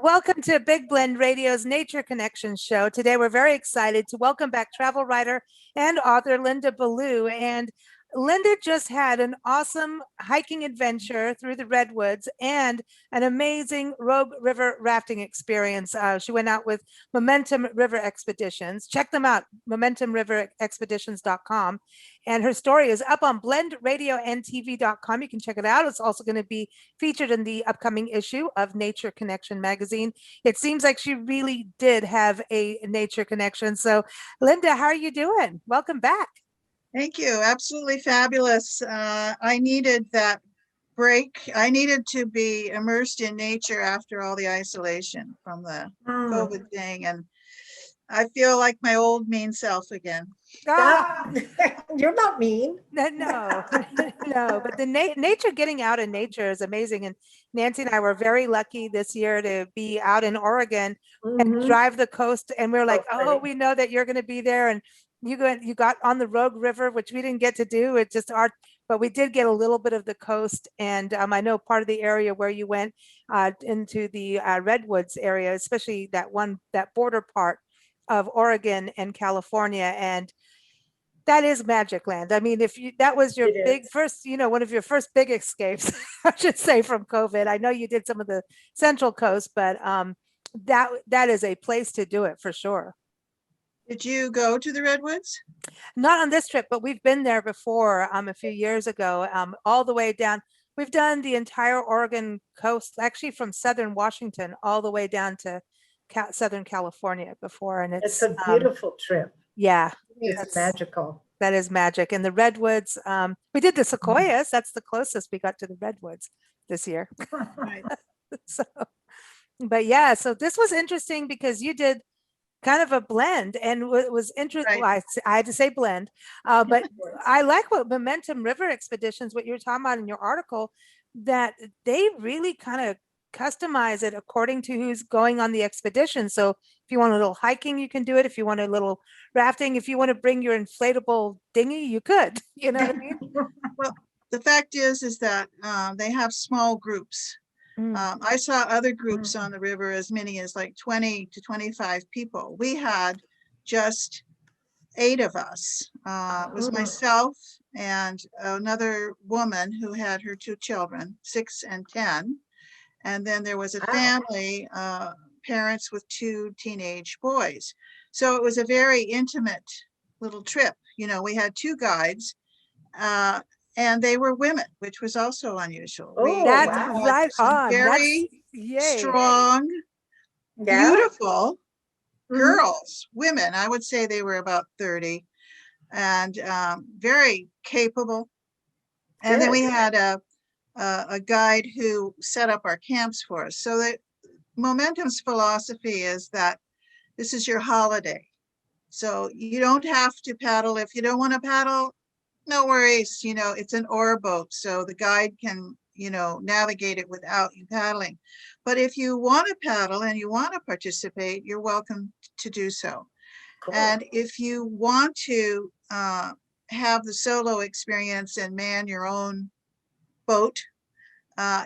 Welcome to Big Blend Radio's Nature Connection show. Today, we're very excited to welcome back travel writer and author Linda Ballou. And Linda just had an awesome hiking adventure through the Redwoods and an amazing Rogue River rafting experience. She went out with Momentum River Expeditions. Check them out, momentumriverexpeditions.com. And her story is up on blendradioandtv.com. You can check it out. It's also going to be featured in the upcoming issue of Nature Connection magazine. It seems like she really did have a nature connection. So, Linda, how are you doing? Welcome back. Thank you. Absolutely fabulous. I needed that break. I needed to be immersed in nature after all the isolation from the COVID thing. And I feel like my old mean self again. You're not mean. No, no, but the nature, getting out in nature is amazing. And Nancy and I were very lucky this year to be out in Oregon and drive the coast. And we are like, oh, we know that you're going to be there. And you got on the Rogue River, which we didn't get to do. It just but we did get a little bit of the coast. And I know part of the area where you went into the Redwoods area, especially that border part of Oregon and California. And that is magic land. I mean, that was your first, one of your first big escapes, I should say, from COVID. I know you did some of the Central Coast, but that is a place to do it for sure. Did you go to the Redwoods? Not on this trip, but we've been there before a few years ago, all the way down. We've done the entire Oregon coast, actually from Southern Washington all the way down to Southern California before. And it's a beautiful trip. Yeah. It's magical. That is magic. And the Redwoods, we did the Sequoias. That's the closest we got to the Redwoods this year. Right. But yeah, so this was interesting because you did kind of a blend, and it was interesting. Right. Well, I had to say blend, but I like what Momentum River Expeditions, what you were talking about in your article, that they really kind of customize it according to who's going on the expedition. So if you want a little hiking, you can do it. If you want a little rafting, if you want to bring your inflatable dinghy, you could. You know what I mean? Well, the fact is that they have small groups. I saw other groups on the river, as many as like 20 to 25 people. We had just 8 of us. It was myself and another woman who had her 2 children, 6 and 10. And then there was a family, parents with 2 teenage boys. So it was a very intimate little trip. We had 2 guides, and they were women, which was also unusual. That's right on. Very strong, beautiful girls, women. I would say they were about 30, and very capable. And then we had a guide who set up our camps for us. So that Momentum's philosophy is that this is your holiday. So you don't have to paddle. If you don't want to paddle, no worries. It's an oar boat, so the guide can, navigate it without you paddling. But if you want to paddle and you want to participate, you're welcome to do so. Cool. And if you want to have the solo experience and man your own boat,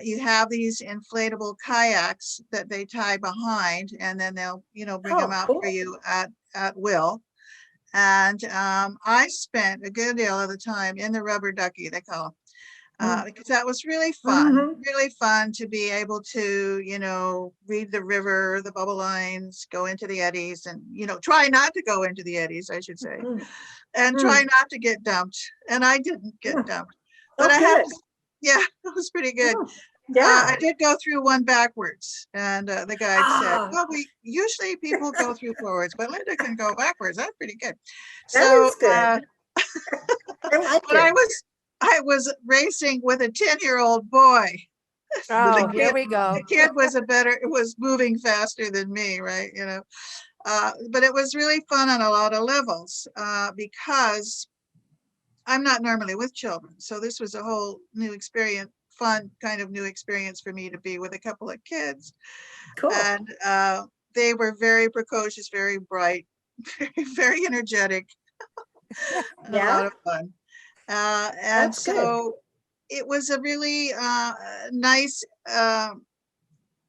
you have these inflatable kayaks that they tie behind, and then they'll, bring them out for you at will. And I spent a good deal of the time in the rubber ducky, they call them, because that was really fun to be able to, read the river, the bubble lines, go into the eddies, and, try not to go into the eddies, I should say, and try not to get dumped. And I didn't get dumped, but I have to, yeah, it was pretty good. I did go through one backwards, and the guide said, well, usually people go through forwards, but Linda can go backwards. That's pretty good. That is good. But I was racing with a 10-year-old boy. Oh, here we go. The kid was moving faster than me, right? But it was really fun on a lot of levels because I'm not normally with children. So this was a whole new experience, fun kind of new experience for me to be with a couple of kids. Cool. And they were very precocious, very bright, very energetic, and a lot of fun. And so it was a really nice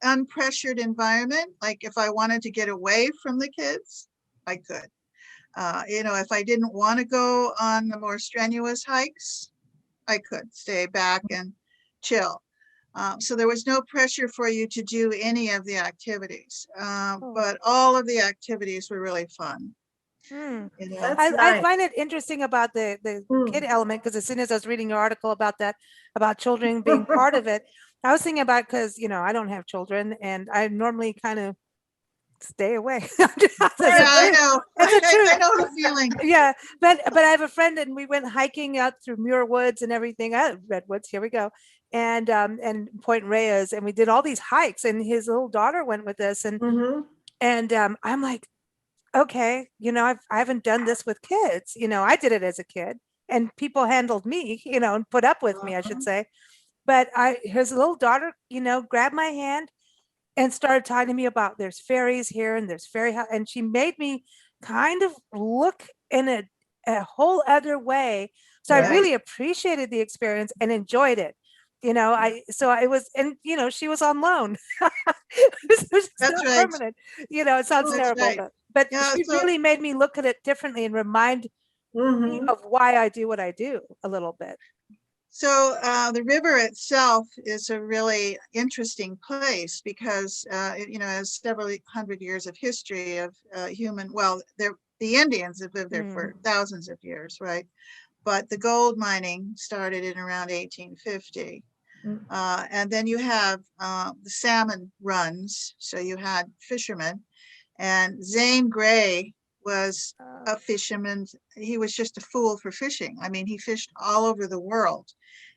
unpressured environment. Like if I wanted to get away from the kids, I could. If I didn't want to go on the more strenuous hikes, I could stay back and chill. So there was no pressure for you to do any of the activities, but all of the activities were really fun. I find it interesting about the kid element, because as soon as I was reading your article about that, about children being part of it, I was thinking about, because I don't have children and I normally kind of stay away. I know. I know the feeling. Yeah, but I have a friend and we went hiking out through Muir Woods and everything. Redwoods, here we go, and Point Reyes, and we did all these hikes, and his little daughter went with us, and I'm like, okay, I haven't done this with kids. I did it as a kid, and people handled me, and put up with me, I should say. But his little daughter, grabbed my hand and started talking to me about there's fairies here and there's and she made me kind of look in a whole other way. So I really appreciated the experience and enjoyed it. She was on loan. That's right. Permanent. It sounds terrible, but she really made me look at it differently and remind me of why I do what I do a little bit. So the river itself is a really interesting place because, it has several hundred years of history of the Indians have lived there for thousands of years, right? But the gold mining started in around 1850. And then you have the salmon runs. So you had fishermen, and Zane Grey was a fisherman. He was just a fool for fishing. I mean, he fished all over the world,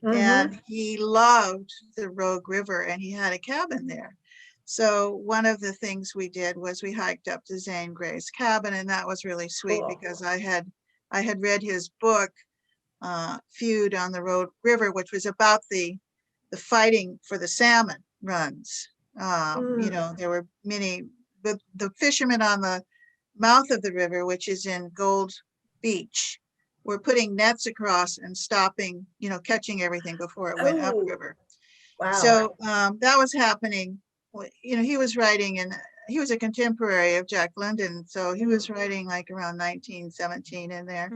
and he loved the Rogue River, and he had a cabin there. So one of the things we did was we hiked up to Zane Grey's cabin, and that was really sweet because I had read his book, Feud on the Rogue River, which was about the fighting for the salmon runs. There were many, the fishermen on the mouth of the river, which is in Gold Beach, were putting nets across and stopping, catching everything before it went upriver. Wow. So that was happening. He was writing, and he was a contemporary of Jack London, so he was writing like around 1917 in there.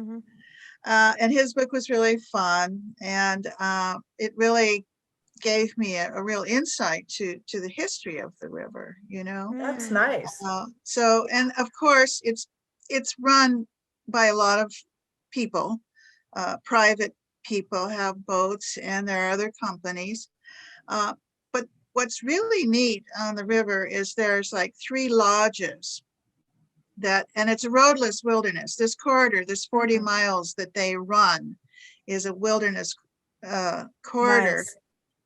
And his book was really fun, and it really gave me a real insight to the history of the river. That's nice. And of course it's run by a lot of people. Private people have boats, and there are other companies, but what's really neat on the river is there's like 3 lodges and it's a roadless wilderness. This corridor, this 40 miles that they run, is a wilderness corridor. Nice.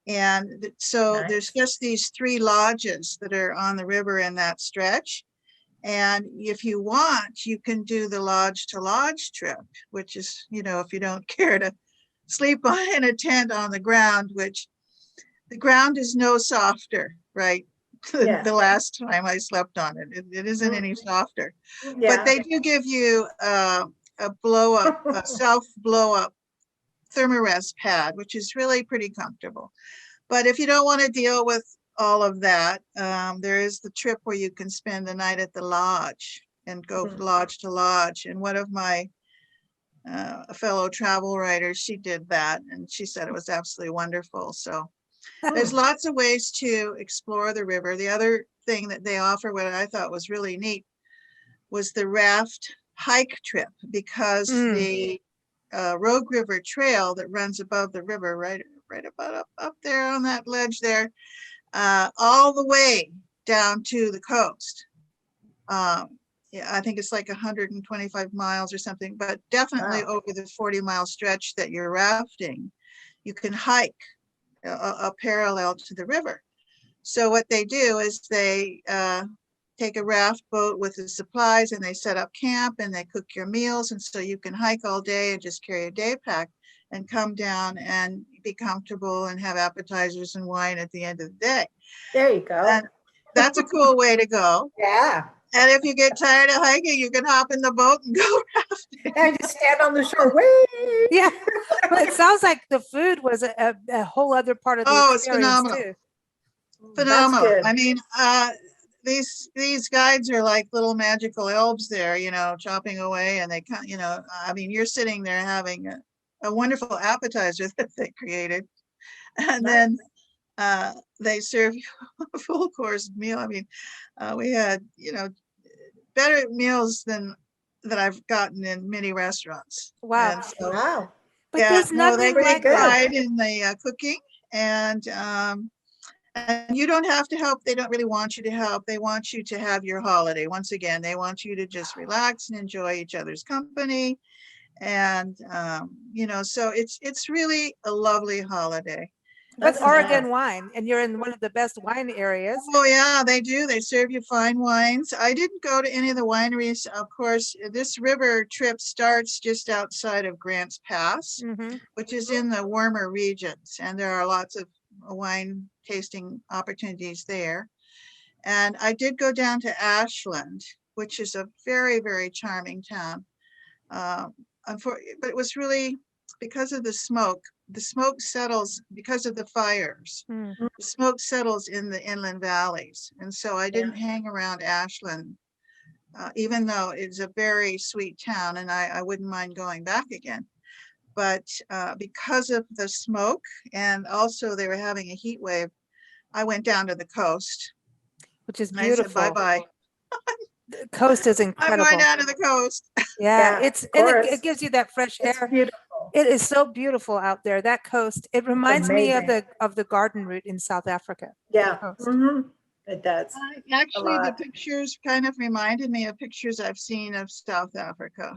And so there's just these 3 lodges that are on the river in that stretch. And if you want, you can do the lodge to lodge trip, which is, if you don't care to sleep in a tent on the ground, which the ground is no softer, right? The last time I slept on it, it isn't any softer. But they do give you a blow up, a self blow up thermarest pad, which is really pretty comfortable. But if you don't want to deal with all of that, there is the trip where you can spend the night at the lodge and go lodge to lodge. And one of my fellow travel writers, she did that, and she said it was absolutely wonderful. So there's lots of ways to explore the river. The other thing that they offer, what I thought was really neat, was the Raft hike trip, because the Rogue River Trail that runs above the river, right about up there on that ledge there, all the way down to the coast. I think it's like 125 miles or something, but definitely over the 40-mile stretch that you're rafting, you can hike a parallel to the river. So what they do is they take a raft boat with the supplies, and they set up camp, and they cook your meals, and so you can hike all day and just carry a day pack and come down and be comfortable and have appetizers and wine at the end of the day. There you go. And that's a cool way to go. Yeah. And if you get tired of hiking, you can hop in the boat and go rafting. And just stand on the shore. Whee! Yeah. Well, it sounds like the food was a whole other part of the experience, it's phenomenal. Too. Phenomenal. good. I mean, these guides are like little magical elves there, chopping away, and they kind, I mean, you're sitting there having a wonderful appetizer that they created, and Nice. then they serve you a full course meal. I mean, we had, better meals than that I've gotten in many restaurants. Wow. And so, Wow. But yeah, there's no, they nothing take like that. pride in the cooking, and you don't have to help. They don't really want you to help. They want you to have your holiday. Once again, they want you to just relax and enjoy each other's company. And, so it's really a lovely holiday. But That's Oregon nice. wine, and you're in one of the best wine areas. Oh yeah, they do. They serve you fine wines. I didn't go to any of the wineries. Of course, this river trip starts just outside of Grants Pass, which is in the warmer regions, and there are lots of wine tasting opportunities there. And I did go down to Ashland, which is a very, very charming town. But it was really because of the smoke. The smoke settles because of the fires. The smoke settles in the inland valleys. And so I didn't hang around Ashland, even though it's a very sweet town and I wouldn't mind going back again. But because of the smoke, and also they were having a heat wave, I went down to the coast. Which is And I said, beautiful. bye-bye. The coast is I'm incredible. going down to the coast. Yeah, Yeah, it's of and course. it gives you that fresh It's air. beautiful. It is so beautiful out there. That coast. It reminds me of amazing. the garden route in South Africa. Yeah. Coast. It does. Actually, the lot. pictures kind of reminded me of pictures I've seen of South Africa.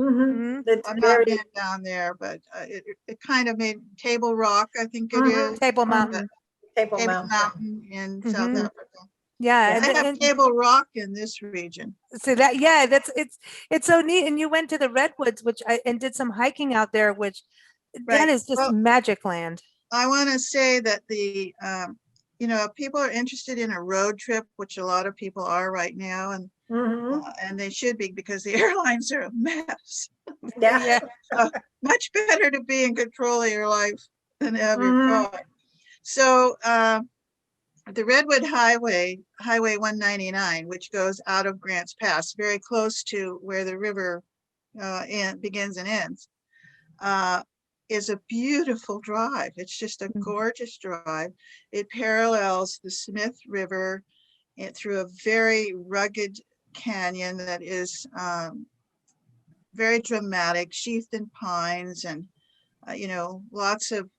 It's I've very not been down there, but it kind of made Table Rock, I think it is. Table Mhm. Mountain. Table Table Mountain. Mountain in South Mhm. Africa. Yeah, Yeah. They have Table Rock in this region. so that it's so neat. And you went to the Redwoods, and did some hiking out there, which that Right. is just Well, magic land. I want to say that if people are interested in a road trip, which a lot of people are right now, and they should be, because the airlines are a mess. Yeah. So much better to be in control of your life than to have your car. So the Redwood Highway 199, which goes out of Grants Pass, very close to where the river begins and ends, is a beautiful drive. It's just a gorgeous drive. It parallels the Smith River through a very rugged canyon that is very dramatic, sheathed in pines, and lots of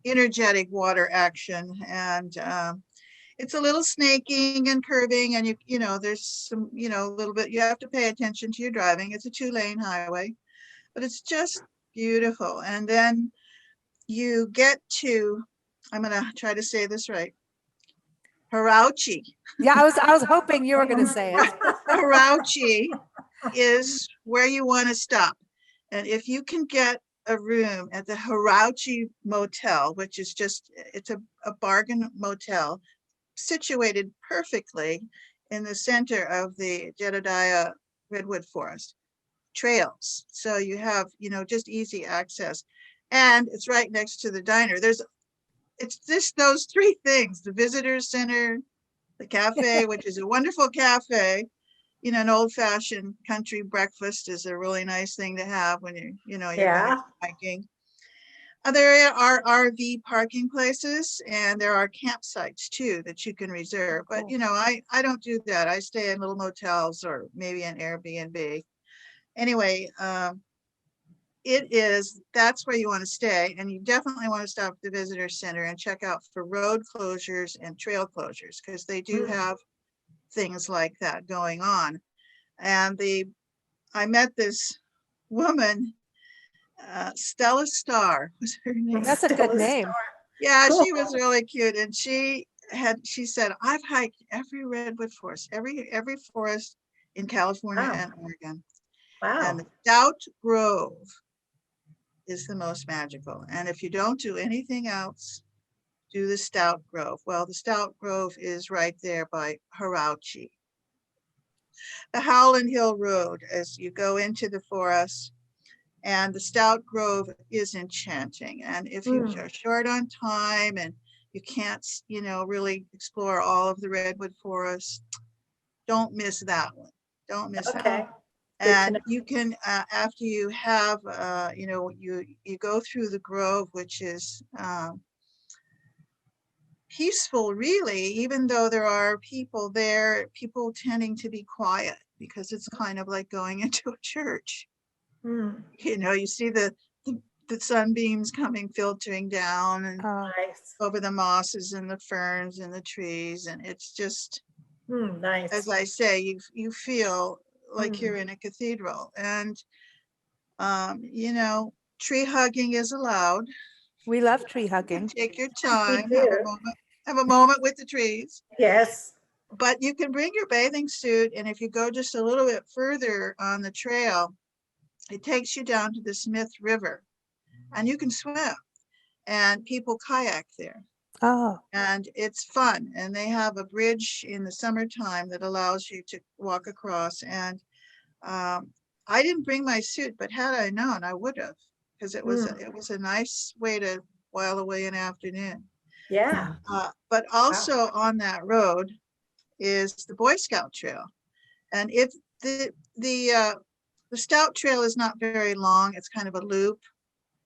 energetic water action. And it's a little snaking and curving, and there's some a little bit, you have to pay attention to your driving. It's a 2-lane highway, but it's just beautiful. And then you get to, I'm gonna try to say this right, Harauchi. Yeah, I was hoping you were going to say it. Harauchi is where you want to stop. And if you can get a room at the Harauchi Motel, which is it's a bargain motel situated perfectly in the center of the Jedediah Redwood Forest trails. So you have, just easy access. And it's right next to the diner. It's just those three things: the visitor center, the cafe, which is a wonderful cafe. An old-fashioned country breakfast is a really nice thing to have when you're going hiking. There are RV parking places, and there are campsites too that you can reserve. But I don't do that. I stay in little motels or maybe an Airbnb. Anyway, that's where you want to stay, and you definitely want to stop at the visitor center and check out for road closures and trail closures, because they do have things like that going on. And I met this woman, Stella Starr was her name. That's a good name. Yeah, cool. She was really cute, and she said, I've hiked every redwood forest, every forest in California and Oregon. Wow. And the Stout Grove is the most magical. And if you don't do anything else, do the Stout Grove. Well, the Stout Grove is right there by Harauchi. The Howland Hill Road, as you go into the forest, and the Stout Grove is enchanting. And if you are short on time and you can't, really explore all of the redwood forest, don't miss that one. Don't miss that one. Okay. And you can, after you have, you go through the grove, which is peaceful, really, even though there are people there, people tending to be quiet because it's kind of like going into a church. You see the sunbeams coming, filtering down and Nice. over the mosses and the ferns and the trees. And it's just, Nice. as I say, you feel like you're in a cathedral. And, tree hugging is allowed. We love tree hugging. Take your time, have a moment with the trees. Yes. But you can bring your bathing suit, and if you go just a little bit further on the trail, it takes you down to the Smith River, and you can swim, and people kayak there. Oh. And it's fun, and they have a bridge in the summertime that allows you to walk across. And I didn't bring my suit, but had I known, I would have, because it was a nice way to while away an afternoon. Yeah. But also on that road is the Boy Scout Trail, and the Stout Trail is not very long. It's kind of a loop,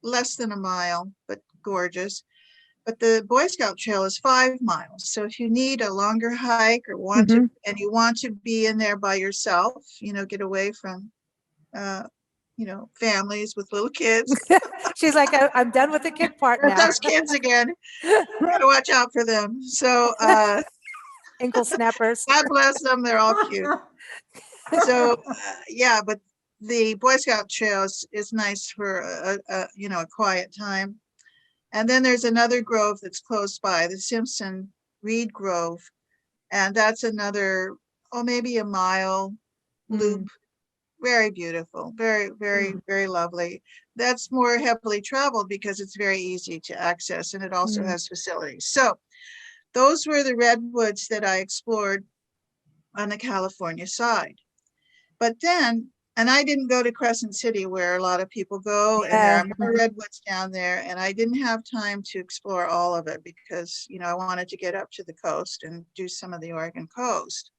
less than a mile, but gorgeous. But the Boy Scout Trail is 5 miles. So if you need a longer hike or you want to be in there by yourself, get away from, families with little kids. She's like, I'm done with the kid part now. Those kids again. Gotta watch out for them. So ankle snappers. God bless them. They're all cute. So but the Boy Scout Trail is nice for a quiet time. And then there's another grove that's close by, the Simpson Reed Grove, and that's another maybe a mile loop. Very beautiful, very, very, very lovely. That's more heavily traveled because it's very easy to access, and it also has facilities. So those were the redwoods that I explored on the California side. But then, and I didn't go to Crescent City where a lot of people go, and there are more redwoods down there, and I didn't have time to explore all of it because, I wanted to get up to the coast and do some of the Oregon coast.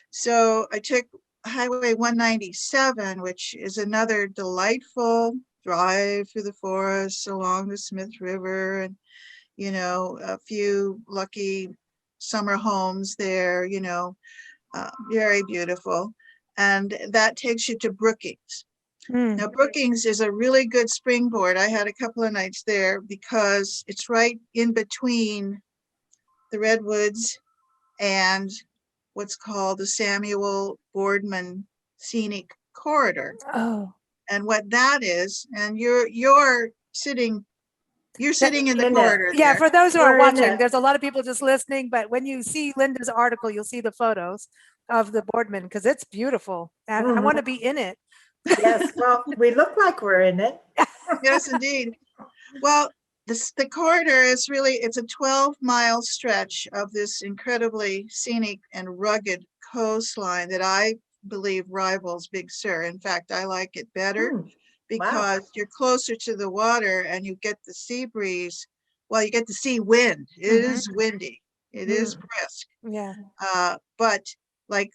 So I took Highway 197, which is another delightful drive through the forest along the Smith River, and, a few lucky summer homes there, very beautiful. And that takes you to Brookings. Now, Brookings is a really good springboard. I had a couple of nights there because it's right in between the redwoods and what's called the Samuel Boardman Scenic Corridor. Oh. And what that is, and you're sitting in the corridor. Yeah, there. for those who are watching, there's a lot of people just listening, but when you see Linda's article, you'll see the photos of the Boardman because it's beautiful. And I want to be in it. Yes, well, we look like we're in it. Yes, indeed. Well, the corridor is it's a 12-mile stretch of this incredibly scenic and rugged coastline that I believe rivals Big Sur. In fact, I like it better because you're closer to the water and you get the sea breeze. Well, you get the sea wind. It is windy. It is brisk. Yeah. But like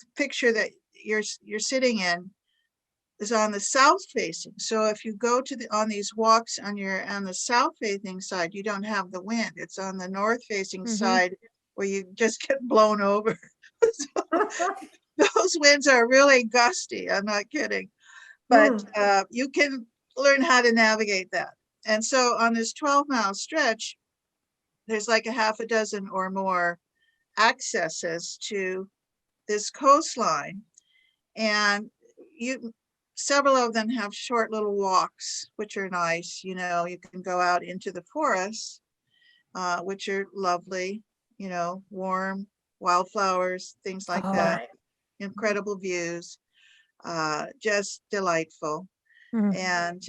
the picture that you're sitting in is on the south facing. So if you go on these walks on the south facing side, you don't have the wind. It's on the north facing side where you just get blown over. Those winds are really gusty. I'm not kidding. But you can learn how to navigate that. And so on this 12-mile stretch, there's like a half a dozen or more accesses to this coastline. And several of them have short little walks, which are nice. You can go out into the forests, which are lovely, warm, wildflowers, things like that. Incredible views, just delightful. And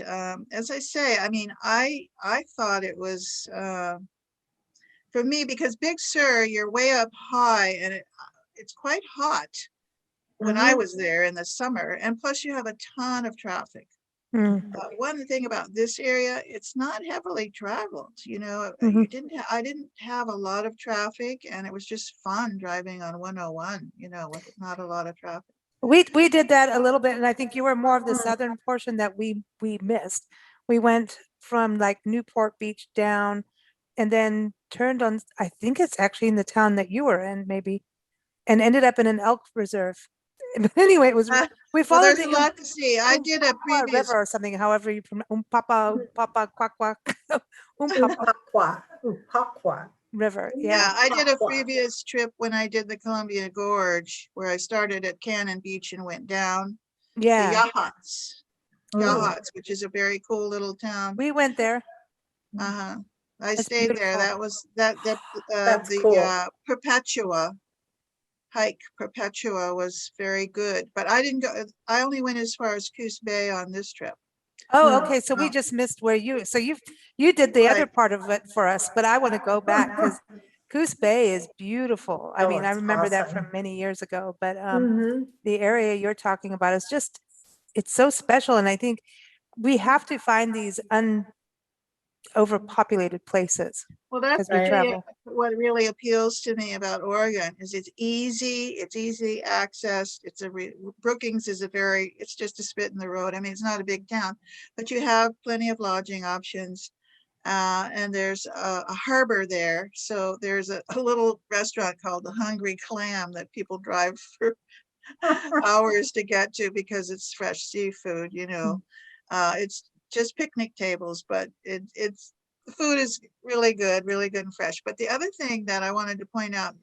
as I say, I mean, I thought it was, for me, because Big Sur, you're way up high and it's quite hot when I was there in the summer. And plus you have a ton of traffic. One thing about this area, it's not heavily traveled. You know, I didn't have a lot of traffic, and it was just fun driving on 101. You know, with not a lot of traffic. We did that a little bit, and I think you were more of the southern portion that we missed. We went from like Newport Beach down, and then turned on. I think it's actually in the town that you were in, maybe, and ended up in an elk reserve. But anyway, it was we Well, followed there's the a lot to see. I did a previous river or something, however you pronounce Papa Quack Quack Umpaqua. River. Yeah, Yeah. I did a previous trip when I did the Columbia Gorge, where I started at Cannon Beach and went down to Yeah. Yachats, which is a very cool little town. We went there. I It's stayed there. beautiful. That was the cool. Perpetua was very good, but I didn't go. I only went as far as Coos Bay on this trip. Oh, okay. So we just missed where so you did the other Right. part of it for us, but I want to go back because Coos Bay is beautiful. I Oh, mean, I it's remember that awesome. from many years ago, but Mhm. the area you're talking about is just, it's so special. And I think we have to find these overpopulated places Well, that's as we travel. what really appeals to me about Oregon is it's easy access. Brookings is it's just a spit in the road. I mean, it's not a big town, but you have plenty of lodging options. And there's a harbor there. So there's a little restaurant called the Hungry Clam that people drive for hours to get to because it's fresh seafood, you know. It's just picnic tables, but it's the food is really good and fresh. But the other thing that I wanted to point out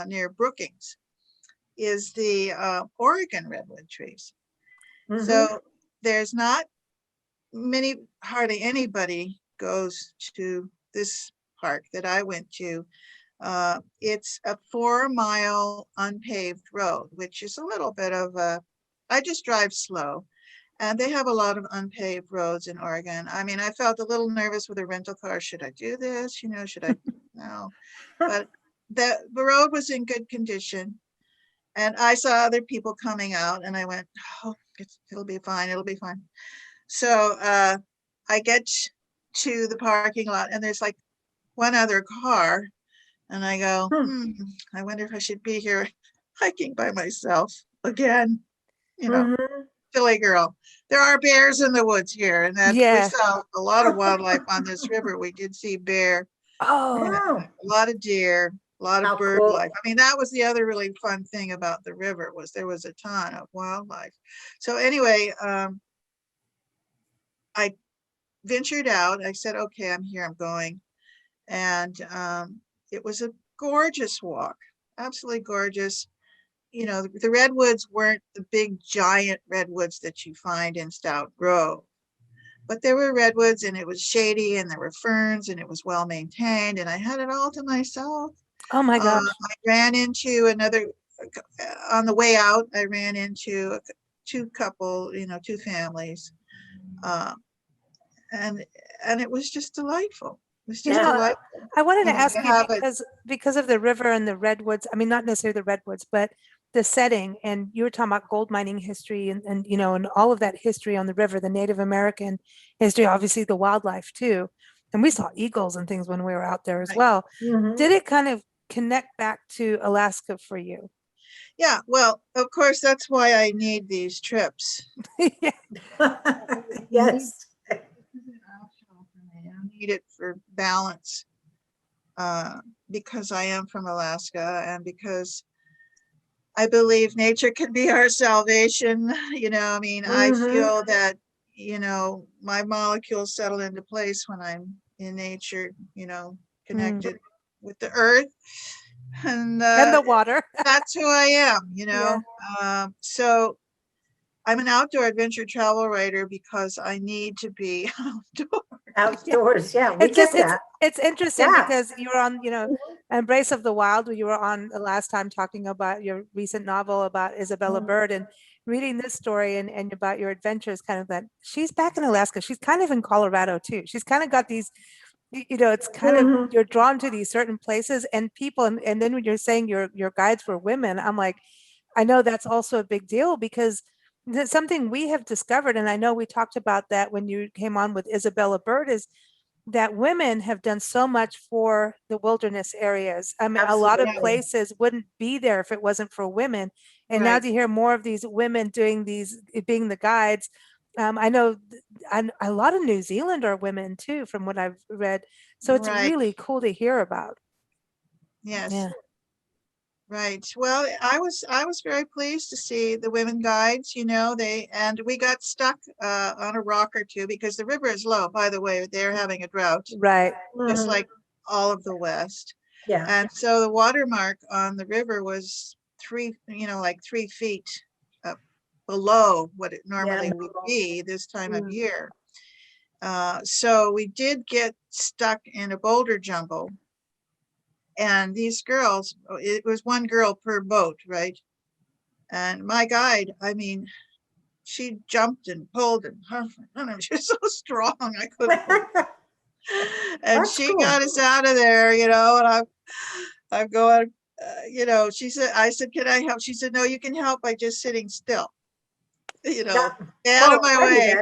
near Brookings is the Oregon redwood trees. So there's not hardly anybody goes to this park that I went to. It's a 4-mile unpaved road, which is a little bit of I just drive slow. And they have a lot of unpaved roads in Oregon. I mean, I felt a little nervous with a rental car. Should I do this? You know, should I? No. But the road was in good condition. And I saw other people coming out and I went, oh, it'll be fine. It'll be fine. So I get to the parking lot and there's like one other car. And I go, I wonder if I should be here hiking by myself again. You know, silly girl. There are bears in the woods here, and we saw a lot of wildlife on this river. We did see bear, a lot of deer, a lot of bird life. I mean, that was the other really fun thing about the river was there was a ton of wildlife. So anyway, I ventured out. I said, okay, I'm here, I'm going. And it was a gorgeous walk, absolutely gorgeous. You know, the redwoods weren't the big giant redwoods that you find in Stout Grove, but there were redwoods and it was shady and there were ferns and it was well maintained and I had it all to myself. Oh my gosh. I ran into on the way out, I ran into two families. And it was just delightful. It was just delightful. I wanted to ask you because of the river and the redwoods, I mean, not necessarily the redwoods, but the setting, and you were talking about gold mining history and you know, and all of that history on the river, the Native American history, obviously the wildlife too. And we saw eagles and things when we were out there as well. Did it kind of connect back to Alaska for you? Yeah, well, of course, that's why I need these trips. Yes. I need it for balance because I am from Alaska and because I believe nature can be our salvation. You know, I mean, I feel that, you know, my molecules settle into place when I'm in nature, you know, connected with the earth and the water. That's who I am, you know. So I'm an outdoor adventure travel writer because I need to be outdoors. Yeah, we get that. It's interesting because you were on, you know, Embrace of the Wild. You were on the last time talking about your recent novel about Isabella Bird and reading this story and about your adventures. Kind of that she's back in Alaska. She's kind of in Colorado too. She's kind of got these, you know, it's kind of you're drawn to these certain places and people. And then when you're saying your guides were women, I'm like, I know that's also a big deal because something we have discovered, and I know we talked about that when you came on with Isabella Bird, is that women have done so much for the wilderness areas. I mean, a lot of Absolutely. places wouldn't be there if it wasn't for women. And now Right. to hear more of these women doing these, being the guides, I know a lot of New Zealand are women too, from what I've read. So it's Right. really cool to hear about. Yes. Yeah. Right. Well, I was very pleased to see the women guides, you know, and we got stuck on a rock or two because the river is low. By the way, they're having a drought, Right. just like all of the West. Yeah. And so the watermark on the river was 3 feet below what it normally would be this time of year. So we did get stuck in a boulder jumble. And these girls, it was one girl per boat, right? And my guide, I mean, she jumped and pulled and she was so strong, I couldn't. And That's she cool. got us out of there, you know, and I'm going, you know, I said, can I help? She said, no, you can help by just sitting still, you know, get out of my way.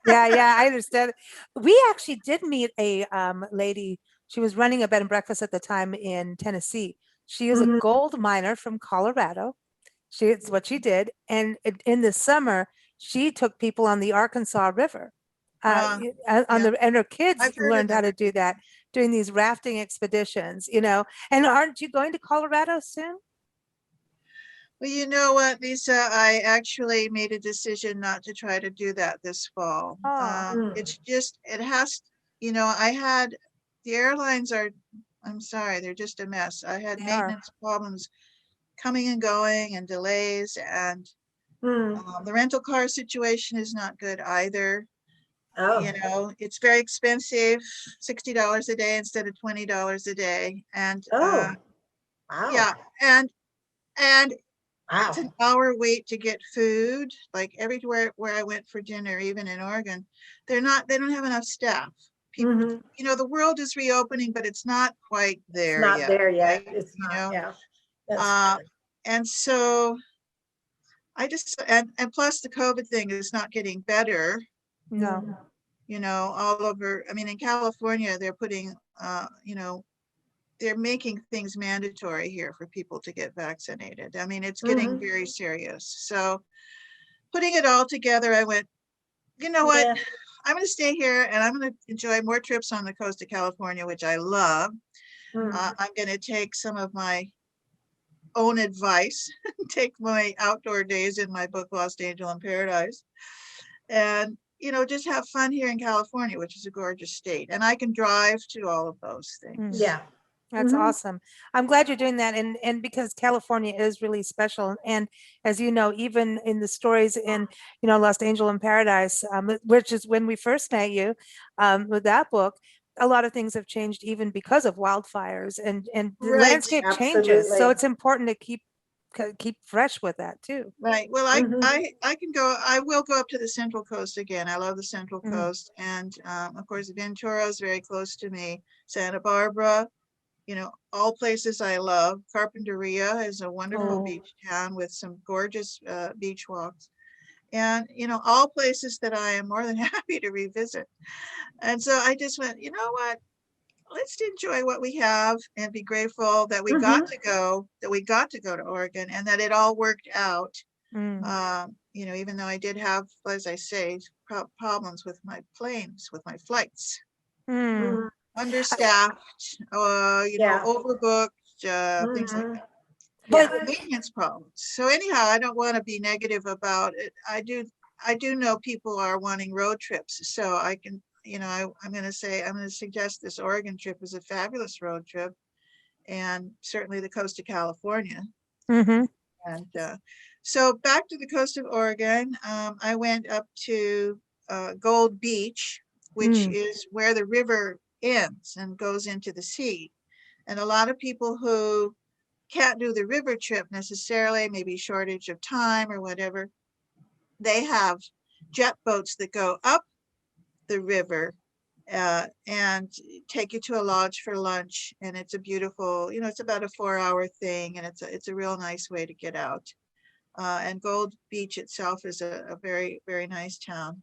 Yeah, I understand. We actually did meet a lady. She was running a bed and breakfast at the time in Tennessee. She is a gold miner from Colorado. It's what she did. And in the summer, she took people on the Arkansas River. And her kids I've heard of learned how that. to do that, doing these rafting expeditions, you know. And aren't you going to Colorado soon? Well, you know what, Lisa, I actually made a decision not to try to do that this fall. It's just, it has, you know, the airlines are, I'm sorry, they're just a mess. I had maintenance problems coming and going and delays, and the rental car situation is not good either. You know, it's very expensive, $60 a day instead of $20 a day. And yeah, and it's an hour wait to get food. Like everywhere where I went for dinner, even in Oregon, they don't have enough staff. People, you know, the world is reopening, but it's not quite there yet. Right? It's you not, know, yeah. and so I just, and plus the COVID thing is not getting better. No. You know, all over, I mean, in California, they're putting, you know, they're making things mandatory here for people to get vaccinated. I mean, it's getting very serious. So putting it all together, I went, you know what, I'm going to stay here and I'm going to enjoy more trips on the coast of California, which I love. I'm going to take some of my own advice, take my outdoor days in my book, Lost Angel in Paradise, and, you know, just have fun here in California, which is a gorgeous state. And I can drive to all of those things. Yeah. That's awesome. I'm glad you're doing that. And because California is really special. And as you know, even in the stories in, you know, Lost Angel in Paradise, which is when we first met you, with that book, a lot of things have changed even because of wildfires and the landscape changes. So it's important to keep fresh with that too. Right. Well, I can go, I will go up to the Central Coast again. I love the Central Coast. And of course, Ventura is very close to me. Santa Barbara, you know, all places I love. Carpinteria is a wonderful beach town with some gorgeous beach walks. And, you know, all places that I am more than happy to revisit. And so I just went, you know what? Let's enjoy what we have and be grateful that we got to go, to Oregon, and that it all worked out. You know, even though I did have, as I say, problems with my planes, with my flights. Understaffed, you know, overbooked, things like that. But maintenance problems. So anyhow, I don't want to be negative about it. I do know people are wanting road trips, so I can, you know, I'm going to suggest this Oregon trip is a fabulous road trip, and certainly the coast of California. And so back to the coast of Oregon, I went up to Gold Beach, which is where the river ends and goes into the sea. And a lot of people who can't do the river trip necessarily, maybe shortage of time or whatever, they have jet boats that go up the river and take you to a lodge for lunch. And it's a beautiful, you know, it's about a 4-hour thing, and it's a real nice way to get out. And Gold Beach itself is a very, very nice town.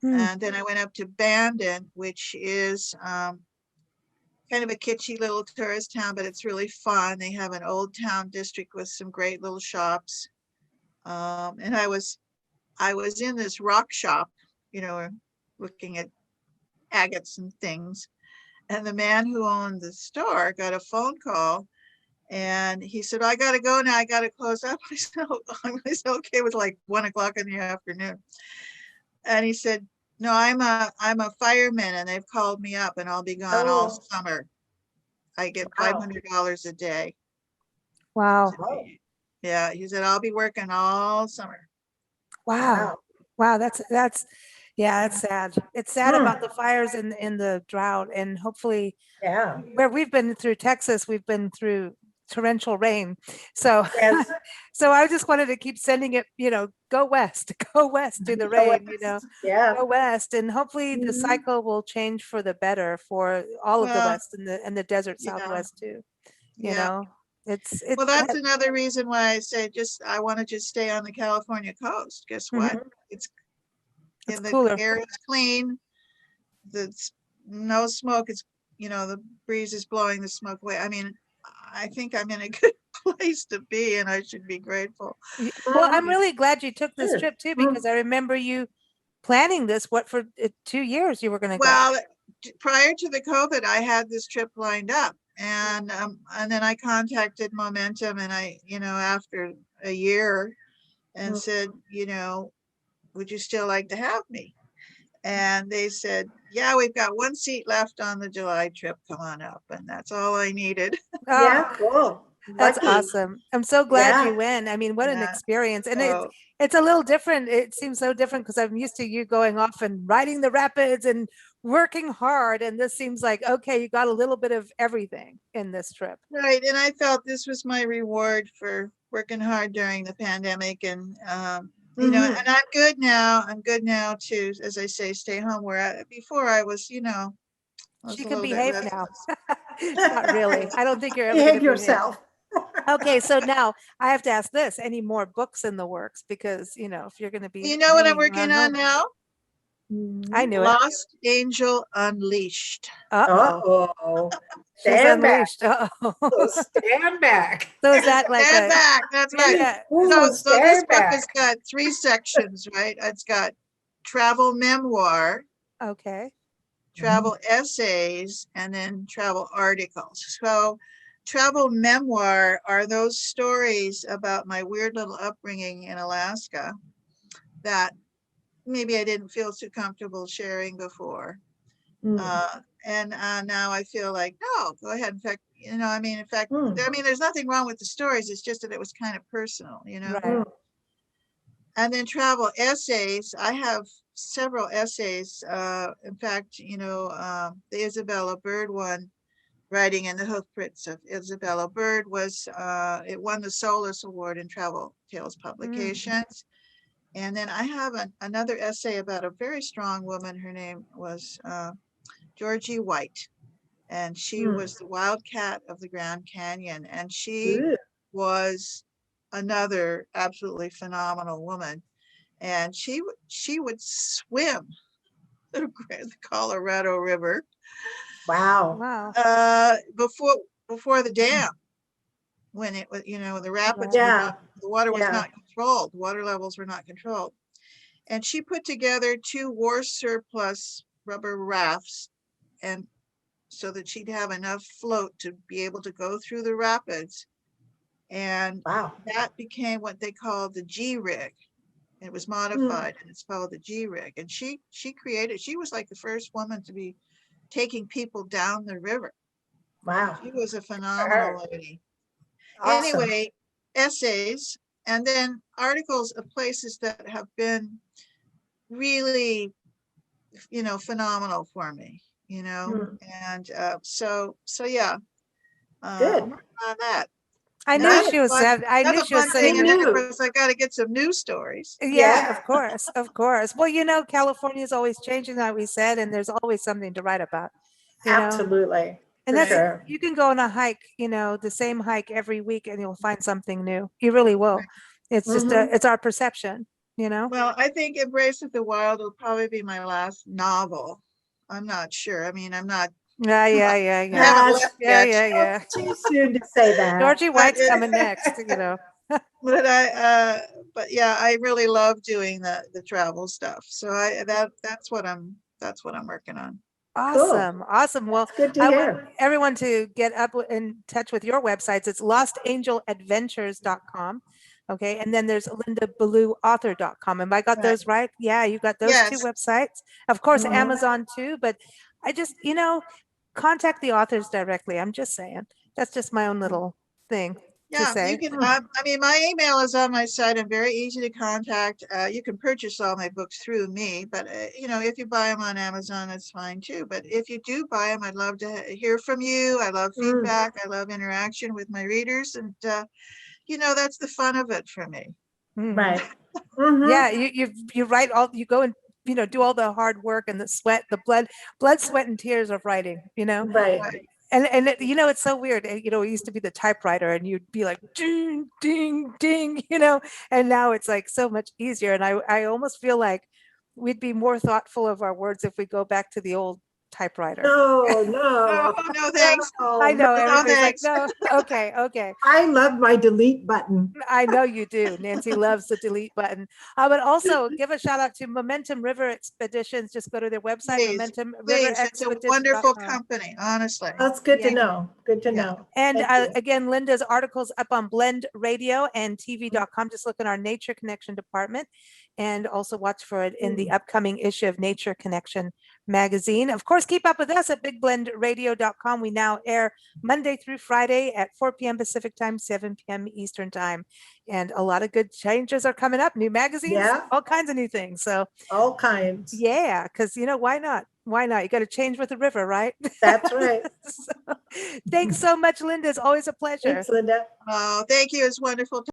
Hmm. And then I went up to Bandon, which is kind of a kitschy little tourist town, but it's really fun. They have an old town district with some great little shops. And I was in this rock shop, looking at agates and things. And the man who owned the store got a phone call, and he said, I got to go now. I got to close up. I said, okay. It was like 1 o'clock in the afternoon. And he said, no, I'm a fireman, and they've called me up, and I'll be gone all summer. I get $500 a day. Wow. Yeah. He said, I'll be working all summer. Wow. That's sad. It's sad about the fires and the drought, and hopefully where we've been through Texas, we've been through torrential rain. So so I just wanted to keep sending it, go west to the rain, go west, and hopefully the cycle will change for the better for all of the West and the desert Southwest too. It's well, that's another reason why I say I want to just stay on the California coast. Guess what? It's cooler. The air is clean. No smoke. It's the breeze is blowing the smoke away. I mean, I think I'm in a good place to be, and I should be grateful. Well, I'm really glad you took this trip too, because I remember you planning this. What, for 2 years you were going to go? Well, prior to the COVID, I had this trip lined up, and then I contacted Momentum, and after a year, and said, would you still like to have me? And they said, yeah, we've got 1 seat left on the July trip. Come on up. And that's all I needed. Cool. That's awesome. I'm so glad you went. I mean, what an experience. And it's a little different. It seems so different because I'm used to you going off and riding the rapids and working hard. And this seems like, okay, you got a little bit of everything in this trip. Right. And I felt this was my reward for working hard during the pandemic. And, and I'm good now. I'm good now to, as I say, stay home, where before I was, you can behave now. Not really. I don't think you're ever going to yourself. Okay, so now I have to ask this: any more books in the works? Because if you're going to be, you know what I'm working on now? I knew Lost Angel Unleashed. Uh-oh. Stand back. Stand back. So is that like stand back? That's right. Yeah. So this book has got 3 sections, right? It's got travel memoir. Okay. Travel essays, and then travel articles. So travel memoir are those stories about my weird little upbringing in Alaska that maybe I didn't feel too comfortable sharing before. And now I feel like, no, go ahead. In fact, there's nothing wrong with the stories. It's just that it was kind of personal, Right. And then travel essays. I have several essays. In fact, the Isabella Bird one, Writing in the Hoofprints of Isabella Bird, was it won the Solus Award in Travel Tales Publications. And then I have another essay about a very strong woman. Her name was Georgie White, and she was the wildcat of the Grand Canyon, and she was another absolutely phenomenal woman. And she would swim the Colorado River. Wow. Before the dam, when it was, the rapids, the water was not controlled. Water levels were not controlled. And she put together 2 war surplus rubber rafts, and so that she'd have enough float to be able to go through the rapids. And that became what they called the G rig. It was modified, and it's called the G rig. And she was like the first woman to be taking people down the river. Wow. She was a phenomenal lady. Awesome. Anyway, essays, and then articles of places that have been really, phenomenal for me, and so yeah. Good. I'm working on that. I knew she was. I knew she was saying it. I got to get some news stories. Yeah, of course. Well, California is always changing, like we said, and there's always something to write about. Absolutely. And that's you can go on a hike, the same hike every week, and you'll find something new. You really will. It's just it's our perception, you know? Well, I think Embrace of the Wild will probably be my last novel. I'm not sure. I mean, I'm not. Yeah. I haven't left yet. Yeah. Too soon to say that. Georgie White's coming next, you know. But yeah, I really love doing the travel stuff. So that's what I'm working on. Awesome. Cool. Awesome. Well, Good to I hear. want everyone to get up in touch with your websites. It's lostangeladventures.com. Okay. And then there's lindaballou.author.com. Am I got those right? Yeah, you got those two websites. Of course, Amazon too, but I just, you know, contact the authors directly. I'm just saying. That's just my own little thing. Yeah, you can. I mean, my email is on my site. I'm very easy to contact. You can purchase all my books through me, but you know, if you buy them on Amazon, that's fine too. But if you do buy them, I'd love to hear from you. I love feedback. I love interaction with my readers, and you know, that's the fun of it for me. Right. Yeah, you write all. You go and, you know, do all the hard work and the sweat, the blood, sweat, and tears of writing. You know, Right. And it, you know, it's so weird. You know, it used to be the typewriter and you'd be like, ding, ding, ding, you know, and now it's like so much easier. And I almost feel like we'd be more thoughtful of our words if we go back to the old typewriter. No, no, thanks. I know everybody's like, thanks. no, okay. I love my delete button. I know you do. Nancy loves the delete button. But also give a shout out to Momentum River Expeditions. Just go to their website, Momentum River It's a Expeditions. wonderful company, honestly. That's good to know. Good to know. And again, Linda's articles up on Blend Radio and TV.com. Just look in our Nature Connection department and also watch for it in the upcoming issue of Nature Connection magazine. Of course, keep up with us at bigblendradio.com. We now air Monday through Friday at 4 p.m. Pacific time, 7 p.m. Eastern time. And a lot of good changes are coming up, new magazines, all kinds of new things. So all kinds. Yeah, because, you know, why not? Why not? You got to change with the river, right? That's right. Thanks so much, Linda. It's always a pleasure. Thanks, Linda. Oh, thank you. It's wonderful.